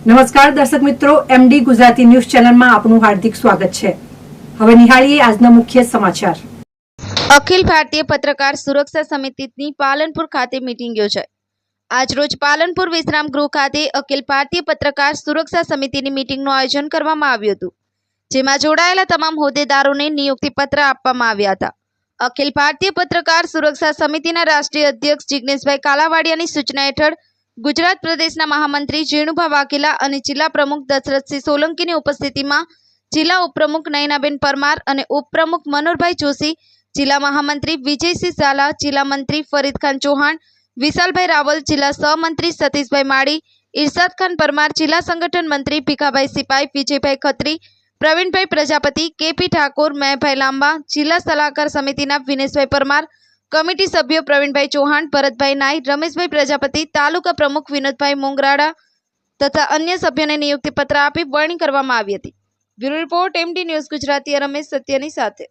નમસ્કાર દર્શક મિત્રો, એમડી ગુજરાતી ન્યૂઝ ચેનલમાં આપનું હાર્દિક સ્વાગત છે। હવે નિહાળીએ આજના મુખ્ય સમાચાર। અખિલ ભારતીય પત્રકાર સુરક્ષા સમિતિની પાલનપુર ખાતે મીટિંગ યોજાઈ। આજરોજ પાલનપુર વિશ્રામ ગૃહ ખાતે અખિલ ભારતીય પત્રકાર સુરક્ષા સમિતિની મીટિંગનું આયોજન કરવામાં આવ્યું હતું, જેમાં જોડાયેલા તમામ હોદ્દેદારોને નિયુક્તિ પત્ર આપવામાં આવ્યા હતા। અખિલ ભારતીય પત્રકાર સુરક્ષા સમિતિના રાષ્ટ્રીય અધ્યક્ષ જિગ્નેશભાઈ કાલાવાડિયાની સૂચના હેઠળ ગુજરાત પ્રદેશના મહામંત્રી જેણુભા વાઘેલા અને જિલ્લા પ્રમુખ દશરથસિંહ સોલંકીની ઉપસ્થિતિમાં જિલ્લા ઉપપ્રમુખ નયનાબેન પરમાર અને ઉપપ્રમુખ મનોહરભાઈ જોશી, જિલ્લા મહામંત્રી વિજયસિંહ ઝાલા, જિલ્લા મંત્રી ફરીદખાન ચૌહાણ, વિશાલભાઈ રાવલ, જિલ્લા સહમંત્રી સતીશભાઈ માળી, ઇરશાદખાન પરમાર, જિલ્લા સંગઠન મંત્રી ભીખાભાઈ સિપાઈ, વિજયભાઈ ખત્રી, પ્રવીણભાઈ પ્રજાપતિ, કેપી ઠાકોર, મેહભાઈ લાંબા, જિલ્લા સલાહકાર સમિતિના વિનેશભાઈ પરમાર, કમિટી સભ્યો પ્રવીણભાઈ ચૌહાણ, ભરતભાઈ નાઈ, રમેશભાઈ પ્રજાપતિ, તાલુકા પ્રમુખ વિનોદભાઈ મોંગરાળા તથા અન્ય સભ્યોને નિયુક્તિ પત્ર આપી વરણી કરવામાં આવી હતી। Bureau report, MD news Gujarati, Ramesh સત્યની સાથે।